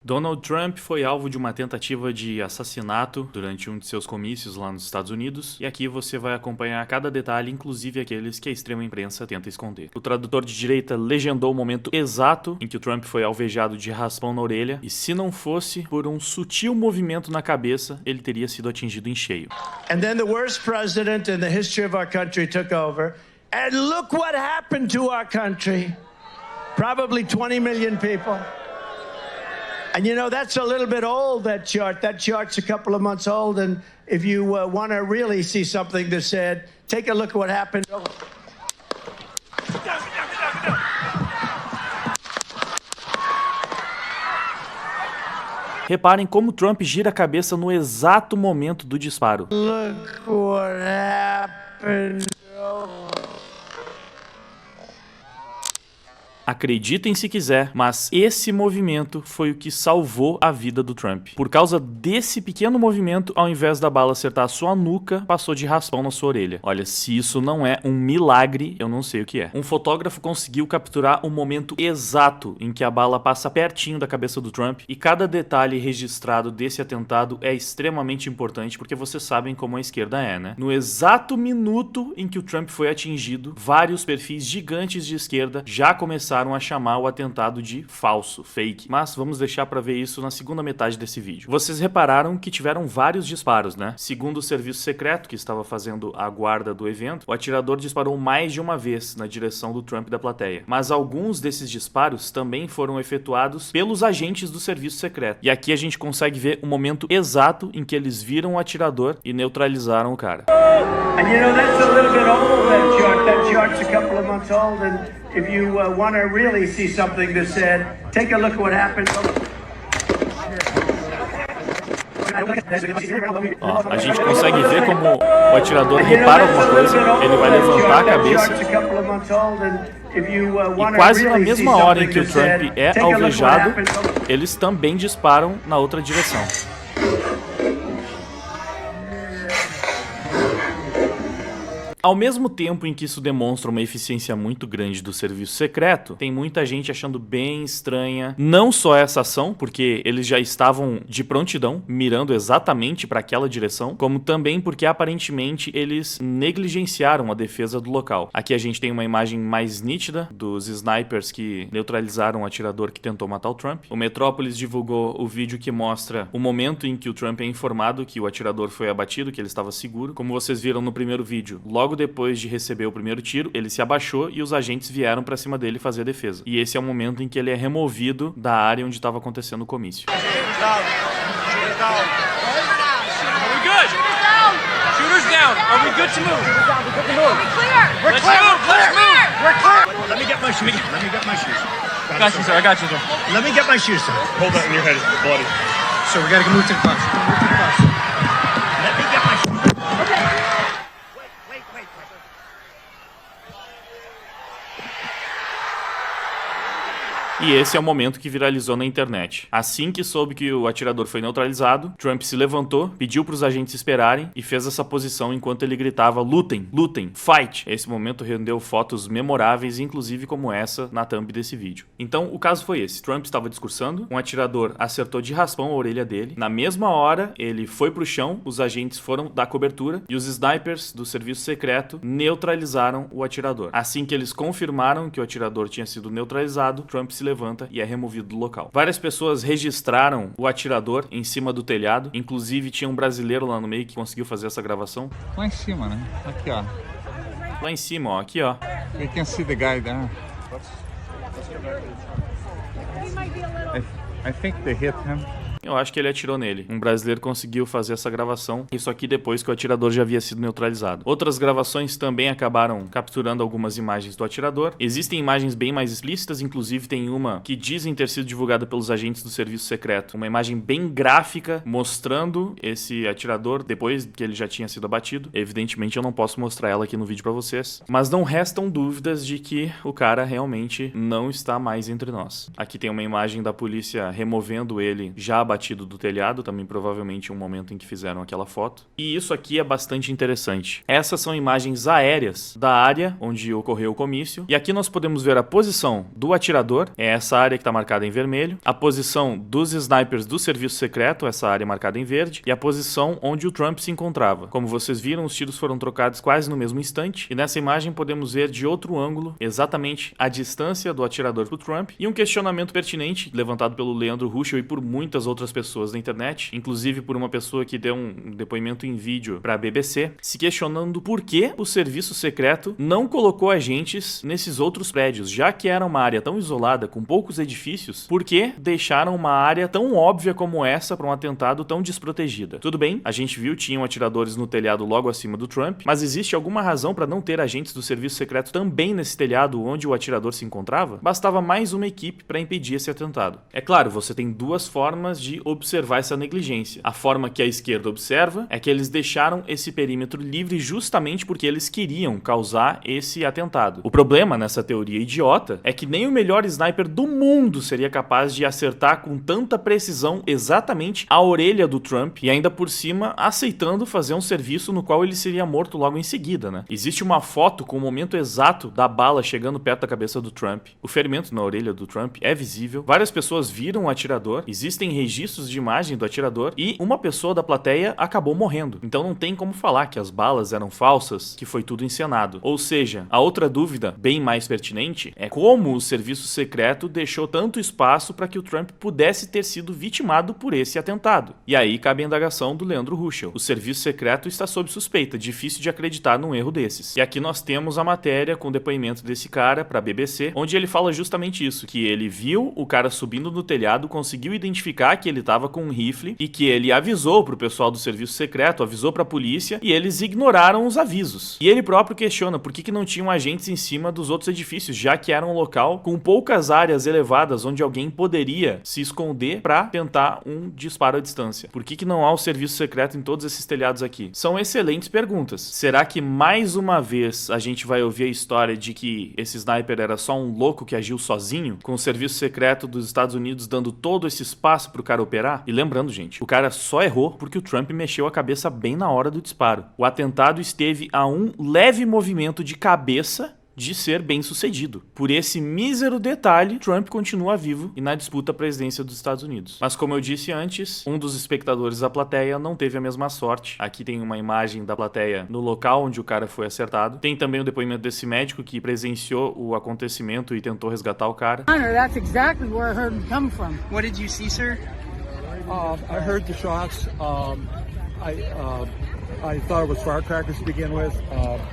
Donald Trump foi alvo de uma tentativa de assassinato durante um de seus comícios lá nos Estados Unidos, e aqui você vai acompanhar cada detalhe, inclusive aqueles que a extrema imprensa tenta esconder. O tradutor de direita legendou o momento exato em que o Trump foi alvejado de raspão na orelha, e se não fosse por um sutil movimento na cabeça, ele teria sido atingido em cheio. And then the worst president in the history of our country took over, and look what happened to our country. Probably 20 million people. And you know, that's a little bit old, that chart. That chart's a couple of months old, and if you want to really see something that's said, take a look at what happened. Reparem como Trump gira a cabeça no exato momento do disparo. Look what happened. Acreditem se quiser, mas esse movimento foi o que salvou a vida do Trump. Por causa desse pequeno movimento, ao invés da bala acertar a sua nuca, passou de raspão na sua orelha. Olha, se isso não é um milagre, eu não sei o que é. Um fotógrafo conseguiu capturar o momento exato em que a bala passa pertinho da cabeça do Trump, e cada detalhe registrado desse atentado é extremamente importante, porque vocês sabem como a esquerda é, né? No exato minuto em que o Trump foi atingido, vários perfis gigantes de esquerda já começaram a chamar o atentado de falso, fake. Mas vamos deixar para ver isso na segunda metade desse vídeo. Vocês repararam que tiveram vários disparos, né? Segundo o serviço secreto que estava fazendo a guarda do evento, o atirador disparou mais de uma vez na direção do Trump e da plateia. Mas alguns desses disparos também foram efetuados pelos agentes do serviço secreto. E aqui a gente consegue ver o momento exato em que eles viram o atirador e neutralizaram o cara. And you know, that's a little bit old, that chart. That chart's a couple of months old, and if you want to really see something that's said, take a look at what happened. Ó, a gente consegue ver como o atirador repara alguma coisa, ele vai levantar a cabeça, e quase na mesma hora em que o Trump é alvejado, eles também disparam na outra direção. Ao mesmo tempo em que isso demonstra uma eficiência muito grande do serviço secreto, tem muita gente achando bem estranha não só essa ação, porque eles já estavam de prontidão, mirando exatamente para aquela direção, como também porque aparentemente eles negligenciaram a defesa do local. Aqui a gente tem uma imagem mais nítida dos snipers que neutralizaram o atirador que tentou matar o Trump. O Metrópolis divulgou o vídeo que mostra o momento em que o Trump é informado que o atirador foi abatido, que ele estava seguro. Como vocês viram no primeiro vídeo, logo depois de receber o primeiro tiro, ele se abaixou e os agentes vieram pra cima dele fazer a defesa. E esse é o momento em que ele é removido da área onde estava acontecendo o comício. E esse é o momento que viralizou na internet. Assim que soube que o atirador foi neutralizado, Trump se levantou, pediu para os agentes esperarem e fez essa posição enquanto ele gritava: lutem, lutem, fight. Esse momento rendeu fotos memoráveis, inclusive como essa na thumb desse vídeo. Então o caso foi esse: Trump estava discursando, um atirador acertou de raspão a orelha dele, na mesma hora ele foi pro chão, os agentes foram dar cobertura e os snipers do serviço secreto neutralizaram o atirador. Assim que eles confirmaram que o atirador tinha sido neutralizado, Trump se levanta e é removido do local. Várias pessoas registraram o atirador em cima do telhado, inclusive tinha um brasileiro lá no meio que conseguiu fazer essa gravação. Lá em cima, né? Aqui, ó. Lá em cima, ó, aqui, ó. You can see the guy there. I think they hit him. Eu acho que ele atirou nele. Um brasileiro conseguiu fazer essa gravação, isso aqui depois que o atirador já havia sido neutralizado. Outras gravações também acabaram capturando algumas imagens do atirador. Existem imagens bem mais explícitas, inclusive tem uma que dizem ter sido divulgada pelos agentes do serviço secreto. Uma imagem bem gráfica mostrando esse atirador depois que ele já tinha sido abatido. Evidentemente eu não posso mostrar ela aqui no vídeo pra vocês, mas não restam dúvidas de que o cara realmente não está mais entre nós. Aqui tem uma imagem da polícia removendo ele já abatido do telhado, também provavelmente um momento em que fizeram aquela foto. E isso aqui é bastante interessante. Essas são imagens aéreas da área onde ocorreu o comício. E aqui nós podemos ver a posição do atirador, é essa área que está marcada em vermelho, a posição dos snipers do serviço secreto, essa área marcada em verde, e a posição onde o Trump se encontrava. Como vocês viram, os tiros foram trocados quase no mesmo instante, e nessa imagem podemos ver de outro ângulo exatamente a distância do atirador para o Trump, e um questionamento pertinente levantado pelo Leandro Ruschel e por muitas outras pessoas na internet, inclusive por uma pessoa que deu um depoimento em vídeo para a BBC, se questionando por que o serviço secreto não colocou agentes nesses outros prédios, já que era uma área tão isolada, com poucos edifícios, por que deixaram uma área tão óbvia como essa para um atentado tão desprotegida? Tudo bem, a gente viu, tinham atiradores no telhado logo acima do Trump, mas existe alguma razão para não ter agentes do serviço secreto também nesse telhado onde o atirador se encontrava? Bastava mais uma equipe para impedir esse atentado. É claro, você tem duas formas de observar essa negligência. A forma que a esquerda observa é que eles deixaram esse perímetro livre justamente porque eles queriam causar esse atentado. O problema nessa teoria idiota é que nem o melhor sniper do mundo seria capaz de acertar com tanta precisão exatamente a orelha do Trump e ainda por cima aceitando fazer um serviço no qual ele seria morto logo em seguida, né? Existe uma foto com o momento exato da bala chegando perto da cabeça do Trump. O ferimento na orelha do Trump é visível. Várias pessoas viram o atirador. Existem registros de imagem do atirador e uma pessoa da plateia acabou morrendo. Então não tem como falar que as balas eram falsas, que foi tudo encenado. Ou seja, a outra dúvida, bem mais pertinente, é como o serviço secreto deixou tanto espaço para que o Trump pudesse ter sido vitimado por esse atentado. E aí cabe a indagação do Leandro Ruschel. O serviço secreto está sob suspeita, difícil de acreditar num erro desses. E aqui nós temos a matéria com o depoimento desse cara para a BBC, onde ele fala justamente isso, que ele viu o cara subindo no telhado, conseguiu identificar que ele estava com um rifle e que ele avisou pro pessoal do serviço secreto, avisou pra polícia e eles ignoraram os avisos. E ele próprio questiona por que não tinham agentes em cima dos outros edifícios, já que era um local com poucas áreas elevadas onde alguém poderia se esconder para tentar um disparo à distância. Por que não há o serviço secreto em todos esses telhados aqui? São excelentes perguntas. Será que mais uma vez a gente vai ouvir a história de que esse sniper era só um louco que agiu sozinho, com o serviço secreto dos Estados Unidos dando todo esse espaço pro cara operar? E lembrando, gente, o cara só errou porque o Trump mexeu a cabeça bem na hora do disparo. O atentado esteve a um leve movimento de cabeça de ser bem sucedido. Por esse mísero detalhe, Trump continua vivo e na disputa à presidência dos Estados Unidos. Mas como eu disse antes, um dos espectadores da plateia não teve a mesma sorte. Aqui tem uma imagem da plateia no local onde o cara foi acertado. Tem também o depoimento desse médico que presenciou o acontecimento e tentou resgatar o cara. That's exactly where I heard him come from. What did you see, sir? I heard the shots. I thought it was firecrackers to begin with.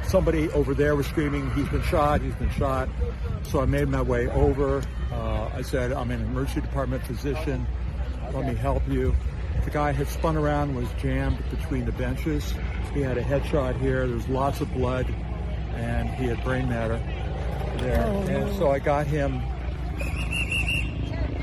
Somebody over there was screaming, he's been shot. So I made my way over. I said, I'm an emergency department physician. Let me help you. The guy had spun around, was jammed between the benches. He had a headshot here. There was lots of blood, and he had brain matter there. And so I got him.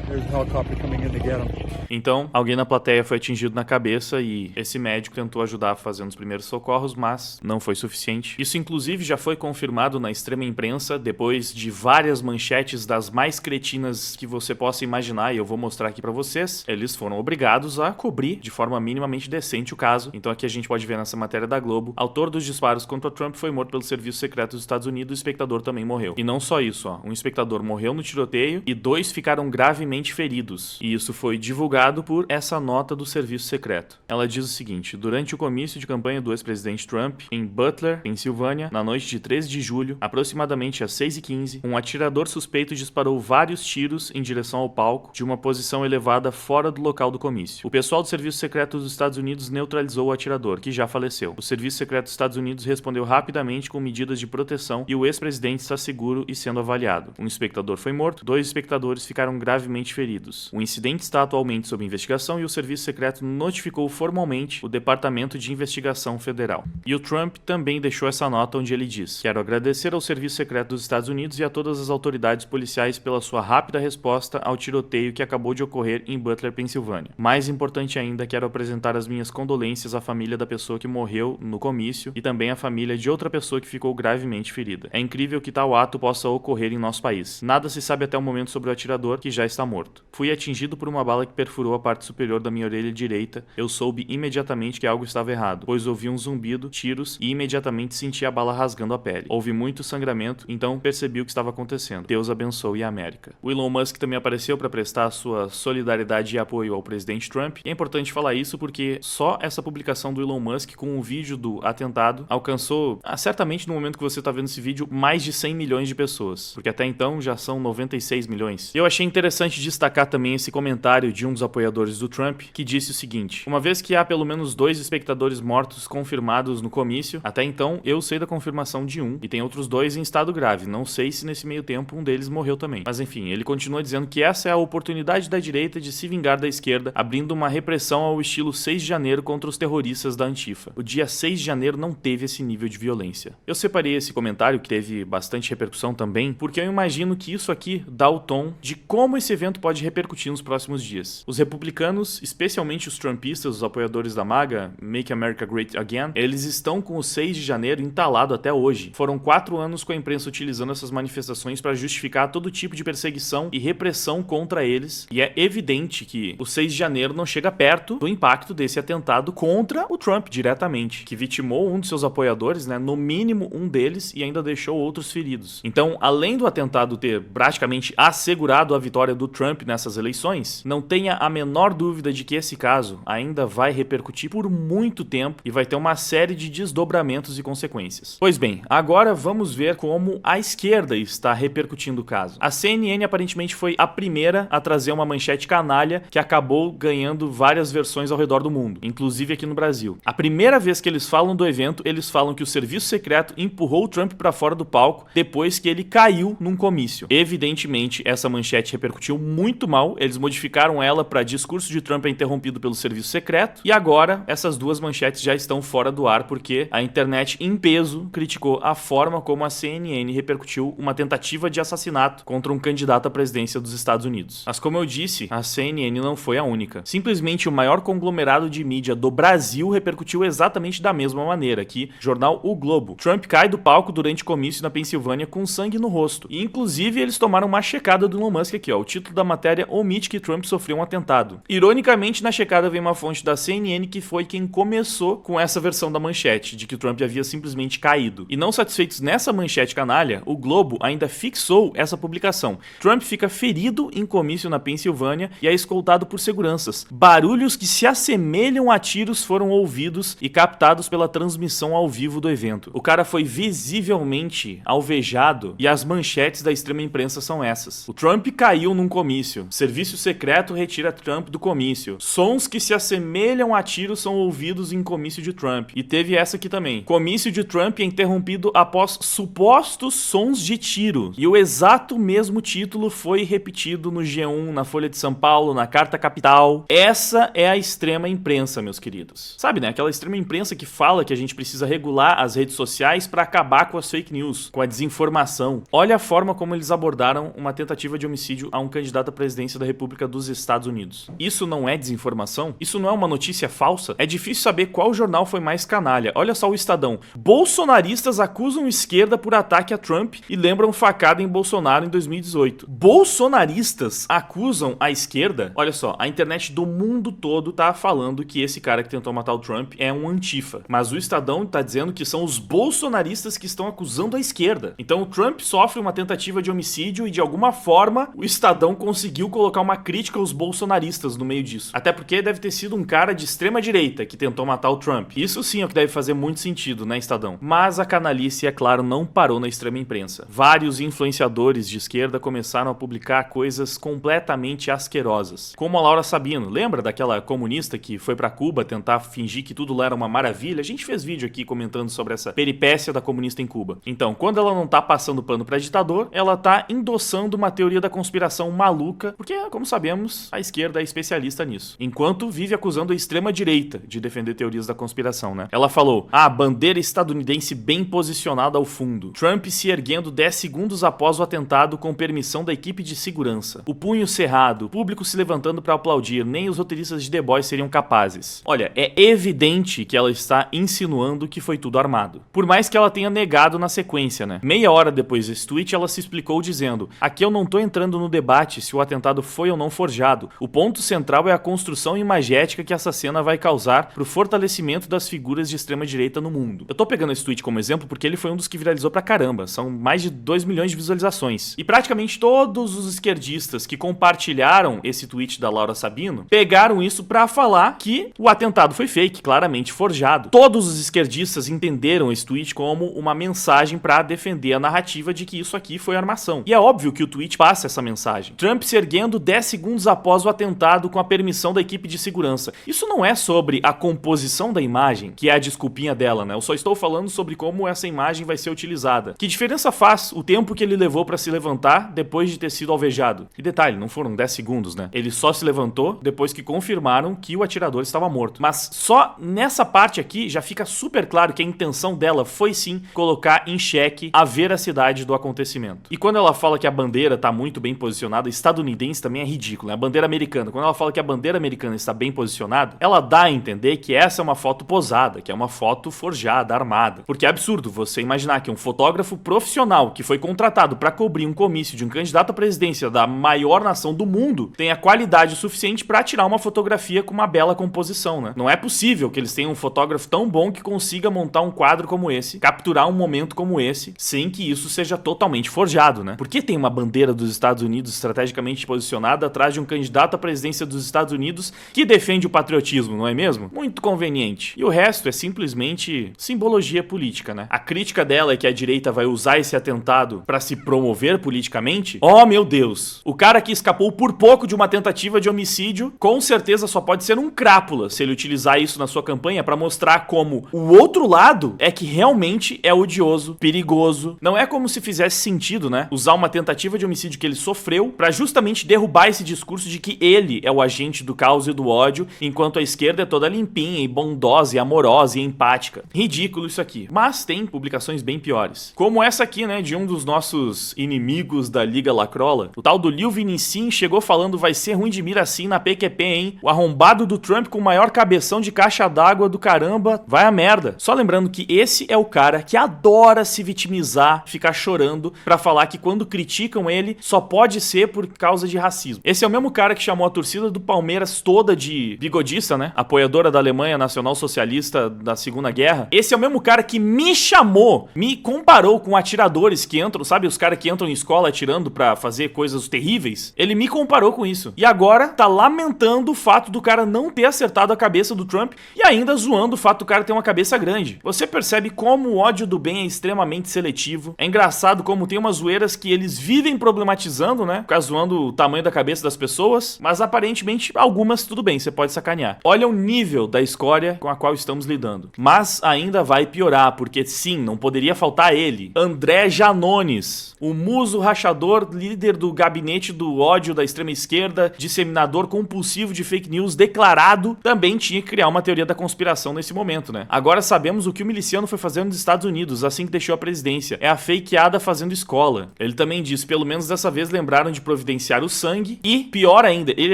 There's a helicopter coming in to get him. Então, alguém na plateia foi atingido na cabeça e esse médico tentou ajudar fazendo os primeiros socorros, mas não foi suficiente. Isso, inclusive, já foi confirmado na extrema imprensa, depois de várias manchetes das mais cretinas que você possa imaginar, e eu vou mostrar aqui pra vocês. Eles foram obrigados a cobrir de forma minimamente decente o caso. Então aqui a gente pode ver nessa matéria da Globo, autor dos disparos contra Trump foi morto pelo serviço secreto dos Estados Unidos, o espectador também morreu. E não só isso, ó, um espectador morreu no tiroteio e 2 ficaram gravemente feridos. E isso foi divulgado por essa nota do serviço secreto. Ela diz o seguinte: durante o comício de campanha do ex-presidente Trump, em Butler, Pensilvânia, na noite de 13 de julho, aproximadamente às 6h15, um atirador suspeito disparou vários tiros em direção ao palco, de uma posição elevada fora do local do comício. O pessoal do serviço secreto dos Estados Unidos neutralizou o atirador, que já faleceu. O serviço secreto dos Estados Unidos respondeu rapidamente com medidas de proteção e o ex-presidente está seguro e sendo avaliado. Um espectador foi morto, 2 espectadores ficaram gravemente feridos. O incidente está atualmente sob investigação e o serviço secreto notificou formalmente o Departamento de Investigação Federal. E o Trump também deixou essa nota onde ele diz: quero agradecer ao serviço secreto dos Estados Unidos e a todas as autoridades policiais pela sua rápida resposta ao tiroteio que acabou de ocorrer em Butler, Pensilvânia. Mais importante ainda, quero apresentar as minhas condolências à família da pessoa que morreu no comício e também à família de outra pessoa que ficou gravemente ferida. É incrível que tal ato possa ocorrer em nosso país. Nada se sabe até o momento sobre o atirador, que já está morto. morto. Fui atingido por uma bala que perfurou a parte superior da minha orelha direita. Eu soube imediatamente que algo estava errado, pois ouvi um zumbido, tiros e imediatamente senti a bala rasgando a pele. Houve muito sangramento, então percebi o que estava acontecendo. Deus abençoe a América. O Elon Musk também apareceu para prestar sua solidariedade e apoio ao presidente Trump. E é importante falar isso porque só essa publicação do Elon Musk com o vídeo do atentado alcançou, certamente no momento que você está vendo esse vídeo, mais de 100 milhões de pessoas, porque até então já são 96 milhões. Eu achei interessante destacar também esse comentário de um dos apoiadores do Trump, que disse o seguinte: uma vez que há pelo menos 2 espectadores mortos confirmados no comício, até então eu sei da confirmação de um, e tem outros 2 em estado grave. Não sei se nesse meio tempo um deles morreu também. Mas enfim, ele continua dizendo que essa é a oportunidade da direita de se vingar da esquerda, abrindo uma repressão ao estilo 6 de janeiro contra os terroristas da Antifa. O dia 6 de janeiro não teve esse nível de violência. Eu separei esse comentário, que teve bastante repercussão também, porque eu imagino que isso aqui dá o tom de como esse evento pode repercutir nos próximos dias. Os republicanos, especialmente os trumpistas, os apoiadores da MAGA, Make America Great Again, eles estão com o 6 de janeiro entalado até hoje. Foram 4 anos com a imprensa utilizando essas manifestações para justificar todo tipo de perseguição e repressão contra eles, e é evidente que o 6 de janeiro não chega perto do impacto desse atentado contra o Trump diretamente, que vitimou um de seus apoiadores, né, no mínimo um deles, e ainda deixou outros feridos. Então, além do atentado ter praticamente assegurado a vitória do Trump nessas eleições, não tenha a menor dúvida de que esse caso ainda vai repercutir por muito tempo e vai ter uma série de desdobramentos e consequências. Pois bem, agora vamos ver como a esquerda está repercutindo o caso. A CNN aparentemente foi a primeira a trazer uma manchete canalha que acabou ganhando várias versões ao redor do mundo, inclusive aqui no Brasil. A primeira vez que eles falam do evento, eles falam que o serviço secreto empurrou o Trump para fora do palco depois que ele caiu num comício. Evidentemente, essa manchete repercutiu muito mal, eles modificaram ela para discurso de Trump é interrompido pelo serviço secreto, e agora essas duas manchetes já estão fora do ar porque a internet em peso criticou a forma como a CNN repercutiu uma tentativa de assassinato contra um candidato à presidência dos Estados Unidos. Mas como eu disse, a CNN não foi a única. Simplesmente o maior conglomerado de mídia do Brasil repercutiu exatamente da mesma maneira, aqui, jornal O Globo. Trump cai do palco durante comício na Pensilvânia com sangue no rosto. E inclusive eles tomaram uma checada do Elon Musk aqui, ó. O título da matéria omite que Trump sofreu um atentado. Ironicamente, na checada vem uma fonte da CNN que foi quem começou com essa versão da manchete, de que Trump havia simplesmente caído. E não satisfeitos nessa manchete canalha, o Globo ainda fixou essa publicação. Trump fica ferido em comício na Pensilvânia e é escoltado por seguranças. Barulhos que se assemelham a tiros foram ouvidos e captados pela transmissão ao vivo do evento. O cara foi visivelmente alvejado e as manchetes da extrema imprensa são essas. O Trump caiu num comício. Serviço secreto retira Trump do comício. Sons que se assemelham a tiros são ouvidos em comício de Trump. E teve essa aqui também. Comício de Trump é interrompido após supostos sons de tiro. E o exato mesmo título foi repetido no G1, na Folha de São Paulo, na Carta Capital. Essa é a extrema imprensa, meus queridos. Sabe, né? Aquela extrema imprensa que fala que a gente precisa regular as redes sociais para acabar com as fake news, com a desinformação. Olha a forma como eles abordaram uma tentativa de homicídio a um candidato à presidência da República dos Estados Unidos. Isso não é desinformação? Isso não é uma notícia falsa? É difícil saber qual jornal foi mais canalha. Olha só o Estadão. Bolsonaristas acusam esquerda por ataque a Trump e lembram facada em Bolsonaro em 2018. Bolsonaristas acusam a esquerda? Olha só, a internet do mundo todo tá falando que esse cara que tentou matar o Trump é um antifa. Mas o Estadão tá dizendo que são os bolsonaristas que estão acusando a esquerda. Então o Trump sofre uma tentativa de homicídio e de alguma forma o Estadão conseguiu colocar uma crítica aos bolsonaristas no meio disso. Até porque deve ter sido um cara de extrema direita que tentou matar o Trump. Isso sim é o que deve fazer muito sentido, né, Estadão? Mas a canalice, é claro, não parou na extrema imprensa. Vários influenciadores de esquerda começaram a publicar coisas completamente asquerosas. Como a Laura Sabino. Lembra daquela comunista que foi pra Cuba tentar fingir que tudo lá era uma maravilha? A gente fez vídeo aqui comentando sobre essa peripécia da comunista em Cuba. Então, quando ela não tá passando pano pra ditador, ela tá endossando uma teoria da conspiração maluca, porque, como sabemos, a esquerda é especialista nisso. Enquanto vive acusando a extrema-direita de defender teorias da conspiração, né? Ela falou, bandeira estadunidense bem posicionada ao fundo. Trump se erguendo 10 segundos após o atentado com permissão da equipe de segurança. O punho cerrado, o público se levantando pra aplaudir, nem os roteiristas de The Boys seriam capazes. Olha, é evidente que ela está insinuando que foi tudo armado. Por mais que ela tenha negado na sequência, né? Meia hora depois desse tweet, ela se explicou dizendo, aqui eu não tô entrando no debate se o atentado foi ou não forjado. O ponto central é a construção imagética que essa cena vai causar pro fortalecimento das figuras de extrema-direita no mundo. Eu tô pegando esse tweet como exemplo porque ele foi um dos que viralizou pra caramba. São mais de 2 milhões de visualizações. E praticamente todos os esquerdistas que compartilharam esse tweet da Laura Sabino pegaram isso pra falar que o atentado foi fake, claramente forjado. Todos os esquerdistas entenderam esse tweet como uma mensagem pra defender a narrativa de que isso aqui foi armação. E é óbvio que o tweet passa essa mensagem. Trump se erguendo 10 segundos após o atentado com a permissão da equipe de segurança. Isso não é sobre a composição da imagem, que é a desculpinha dela, né? Eu só estou falando sobre como essa imagem vai ser utilizada. Que diferença faz o tempo que ele levou pra se levantar depois de ter sido alvejado? E detalhe, não foram 10 segundos, né? Ele só se levantou depois que confirmaram que o atirador estava morto. Mas só nessa parte aqui já fica super claro que a intenção dela foi sim colocar em xeque a veracidade do acontecimento. E quando ela fala que a bandeira tá muito bem posicionada, estadunidense também é ridículo, né? A bandeira americana, quando ela fala que a bandeira americana está bem posicionada, ela dá a entender que essa é uma foto posada, que é uma foto forjada, armada. Porque é absurdo você imaginar que um fotógrafo profissional que foi contratado para cobrir um comício de um candidato à presidência da maior nação do mundo tenha qualidade suficiente para tirar uma fotografia com uma bela composição, né? Não é possível que eles tenham um fotógrafo tão bom que consiga montar um quadro como esse, capturar um momento como esse, sem que isso seja totalmente forjado, né? Por que tem uma bandeira dos Estados Unidos estrategicamente posicionada atrás de um candidato à presidência dos Estados Unidos que defende o patriotismo, não é mesmo? Muito conveniente. E o resto é simplesmente simbologia política, né? A crítica dela é que a direita vai usar esse atentado para se promover politicamente. Oh, meu Deus! O cara que escapou por pouco de uma tentativa de homicídio, com certeza só pode ser um crápula se ele utilizar isso na sua campanha para mostrar como o outro lado é que realmente é odioso, perigoso. Não é como se fizesse sentido, né? Usar uma tentativa de homicídio que ele sofreu para justamente derrubar esse discurso de que ele é o agente do caos e do ódio, enquanto a esquerda é toda limpinha e bondosa e amorosa e empática. Ridículo isso aqui. Mas tem publicações bem piores. Como essa aqui, né, de um dos nossos inimigos da Liga Lacrola. O tal do Lil Vinicim chegou falando: vai ser ruim de mira assim na PQP, hein? O arrombado do Trump com o maior cabeção de caixa d'água do caramba. Vai a merda. Só lembrando que esse é o cara que adora se vitimizar, ficar chorando pra falar que quando criticam ele só pode ser por causa de racismo. Esse é o mesmo cara que chamou a torcida do Palmeiras toda de bigodista, né? Apoiadora da Alemanha Nacional Socialista da Segunda Guerra. Esse é o mesmo cara que me chamou, me comparou com atiradores que entram, sabe? Os caras que entram em escola atirando pra fazer coisas terríveis. Ele me comparou com isso. E agora tá lamentando o fato do cara não ter acertado a cabeça do Trump e ainda zoando o fato do cara ter uma cabeça grande. Você percebe como o ódio do bem é extremamente seletivo. É engraçado como tem umas zoeiras que eles vivem problematizando, né? Ficar zoando o tamanho da cabeça das pessoas, mas aparentemente algumas tudo bem, você pode sacanear. Olha o nível da escória com a qual estamos lidando. Mas ainda vai piorar, porque sim, não poderia faltar ele. André Janones, o muso rachador, líder do gabinete do ódio da extrema esquerda, disseminador compulsivo de fake news declarado, também tinha que criar uma teoria da conspiração nesse momento, né? Agora sabemos o que o miliciano foi fazendo nos Estados Unidos assim que deixou a presidência. É a fakeada fazendo escola. Ele também disse, pelo menos dessa vez lembraram de providenciar o sangue e, pior ainda, ele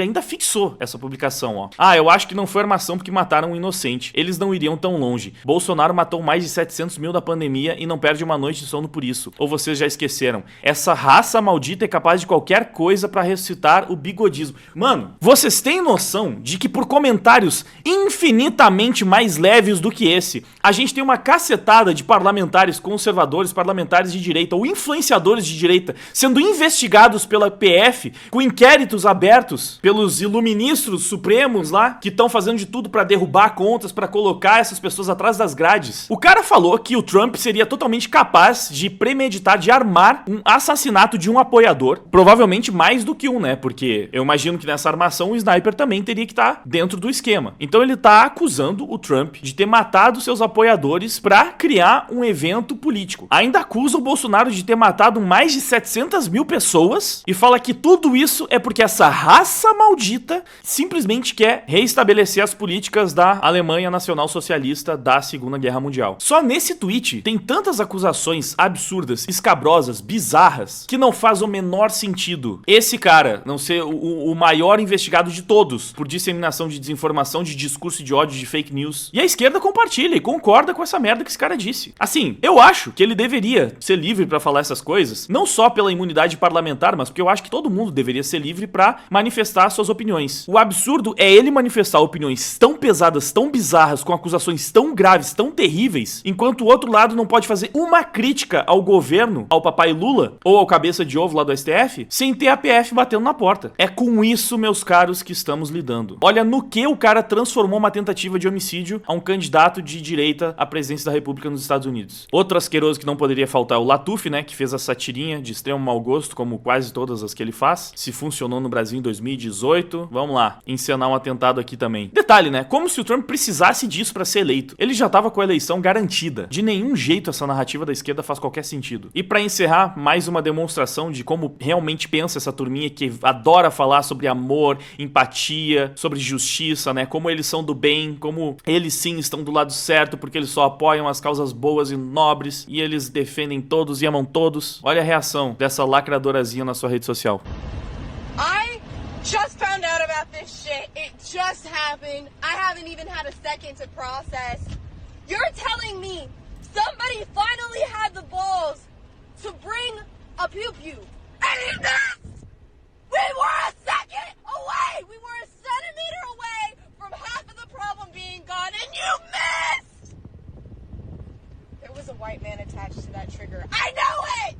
ainda fixou essa publicação, ó. Ah, eu acho que não foi armação porque mataram um inocente. Eles não iriam tão longe. Bolsonaro matou mais de 700 mil na pandemia e não perde uma noite de sono por isso. Ou vocês já esqueceram? Essa raça maldita é capaz de qualquer coisa pra ressuscitar o bigodismo. Mano, vocês têm noção de que por comentários infinitamente mais leves do que esse, a gente tem uma cacetada de parlamentares conservadores, parlamentares de direita ou influenciadores de direita sendo investigados pela PF com inquéritos abertos pelos iluministros supremos lá que estão fazendo de tudo pra derrubar contas, pra colocar essas pessoas atrás das grades. O cara falou que o Trump seria totalmente capaz de premeditar, de armar um assassinato de um apoiador, provavelmente mais do que um, né? Porque eu imagino que nessa armação o sniper também teria que estar dentro do esquema. Então ele tá acusando o Trump de ter matado seus apoiadores pra criar um evento político. Ainda acusa o Bolsonaro de ter matado mais de 700 mil pessoas e fala que tudo isso é porque essa raça maldita simplesmente quer reestabelecer as políticas da Alemanha Nacional Socialista da Segunda Guerra Mundial. Só nesse tweet tem tantas acusações absurdas, escabrosas, bizarras, que não faz o menor sentido esse cara não ser o maior investigado de todos por disseminação de desinformação, de discurso de ódio, de fake news. E a esquerda compartilha e concorda com essa merda que esse cara disse. Assim, eu acho que ele deveria ser livre pra falar essas coisas, não só pela imunidade parlamentar, mas porque eu acho que todo mundo deveria ser livre pra manifestar suas opiniões. O absurdo é ele manifestar opiniões tão pesadas, tão bizarras, com acusações tão graves, tão terríveis, enquanto o outro lado não pode fazer uma crítica ao governo, ao papai Lula, ou ao cabeça de ovo lá do STF, sem ter a PF batendo na porta. É com isso, meus caros, que estamos lidando. Olha no que o cara transformou uma tentativa de homicídio a um candidato de direita à presidência da República nos Estados Unidos. Outro asqueroso que não poderia faltar é o Latuf, né, que fez a satirinha de extremo mau gosto, como quase todas as que ele faz. Se funcionou no Brasil em 2018, vamos lá, encenar um atentado aqui também. Detalhe, né, como se o Trump precisasse disso pra ser eleito. Ele já tava com a eleição garantida. De nenhum jeito essa narrativa da esquerda faz qualquer sentido. E pra encerrar, mais uma demonstração de como realmente pensa essa turminha que adora falar sobre amor, empatia, sobre justiça, né, como eles são do bem, como eles sim estão do lado certo porque eles só apoiam as causas boas e nobres e eles defendem todos e amam todos. Olha a reação dessa lacradorazinha na sua rede social. I just found out about this shit. It just happened. I haven't even had a second to process. You're telling me somebody finally had the balls to bring a pew-pew and he missed! We were a second away! We were a centimeter away from half of the problem being gone and you missed! There was a white man attached to that trigger. I know it!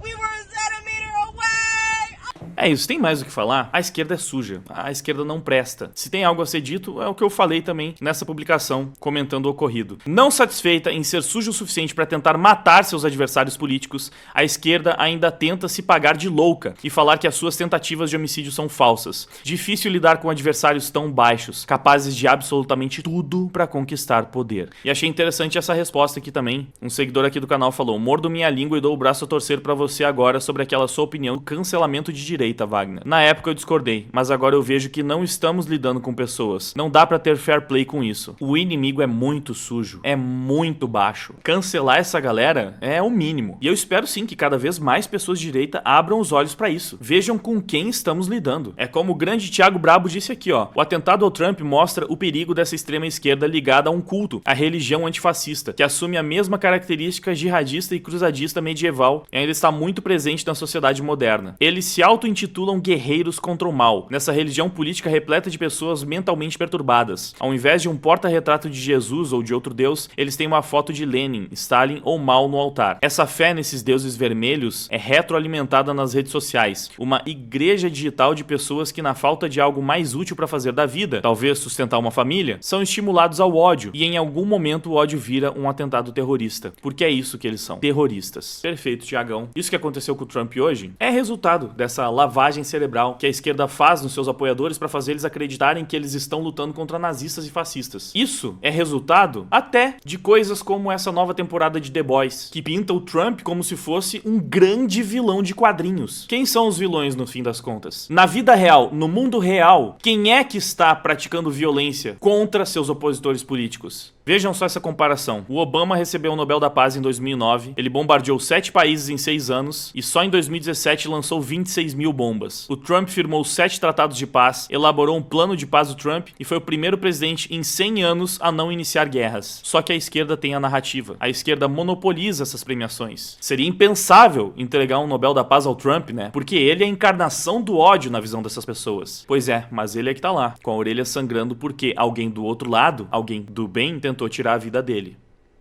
We were a centimeter away! É isso, tem mais o que falar? A esquerda é suja, a esquerda não presta. Se tem algo a ser dito, é o que eu falei também nessa publicação, comentando o ocorrido. Não satisfeita em ser suja o suficiente para tentar matar seus adversários políticos, a esquerda ainda tenta se pagar de louca e falar que as suas tentativas de homicídio são falsas. Difícil lidar com adversários tão baixos, capazes de absolutamente tudo para conquistar poder. E achei interessante essa resposta aqui também. Um seguidor aqui do canal falou: mordo minha língua e dou o braço a torcer para você agora sobre aquela sua opinião do cancelamento de direita, Wagner. Na época eu discordei, mas agora eu vejo que não estamos lidando com pessoas. Não dá pra ter fair play com isso. O inimigo é muito sujo, é muito baixo. Cancelar essa galera é o mínimo. E eu espero sim que cada vez mais pessoas de direita abram os olhos pra isso. Vejam com quem estamos lidando. É como o grande Thiago Brabo disse aqui, ó. O atentado ao Trump mostra o perigo dessa extrema esquerda ligada a um culto, a religião antifascista, que assume a mesma característica jihadista e cruzadista medieval e ainda está muito presente na sociedade moderna. Eles se auto-intitulam guerreiros contra o mal, nessa religião política repleta de pessoas mentalmente perturbadas. Ao invés de um porta-retrato de Jesus ou de outro deus, eles têm uma foto de Lenin, Stalin ou Mao no altar. Essa fé nesses deuses vermelhos é retroalimentada nas redes sociais, uma igreja digital de pessoas que, na falta de algo mais útil para fazer da vida, talvez sustentar uma família, são estimulados ao ódio, e em algum momento o ódio vira um atentado terrorista, porque é isso que eles são, terroristas. Perfeito, Tiagão. Isso que aconteceu com o Trump hoje é resultado dessa lavagem cerebral que a esquerda faz nos seus apoiadores para fazer eles acreditarem que eles estão lutando contra nazistas e fascistas. Isso é resultado até de coisas como essa nova temporada de The Boys, que pinta o Trump como se fosse um grande vilão de quadrinhos. Quem são os vilões no fim das contas? Na vida real, no mundo real, quem é que está praticando violência contra seus opositores políticos? Vejam só essa comparação. O Obama recebeu o Nobel da Paz em 2009, ele bombardeou 7 países em 6 anos e só em 2017 lançou 26 mil bombas. O Trump firmou 7 tratados de paz, elaborou um plano de paz do Trump e foi o primeiro presidente em 100 anos a não iniciar guerras. Só que a esquerda tem a narrativa. A esquerda monopoliza essas premiações. Seria impensável entregar um Nobel da Paz ao Trump, né? Porque ele é a encarnação do ódio na visão dessas pessoas. Pois é, mas ele é que tá lá, com a orelha sangrando porque alguém do outro lado, alguém do bem, tentou tirar a vida dele.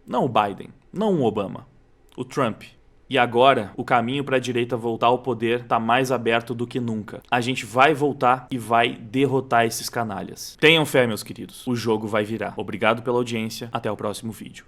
Não o Biden, não o Obama, o Trump. E agora, o caminho para a direita voltar ao poder tá mais aberto do que nunca. A gente vai voltar e vai derrotar esses canalhas. Tenham fé, meus queridos. O jogo vai virar. Obrigado pela audiência. Até o próximo vídeo.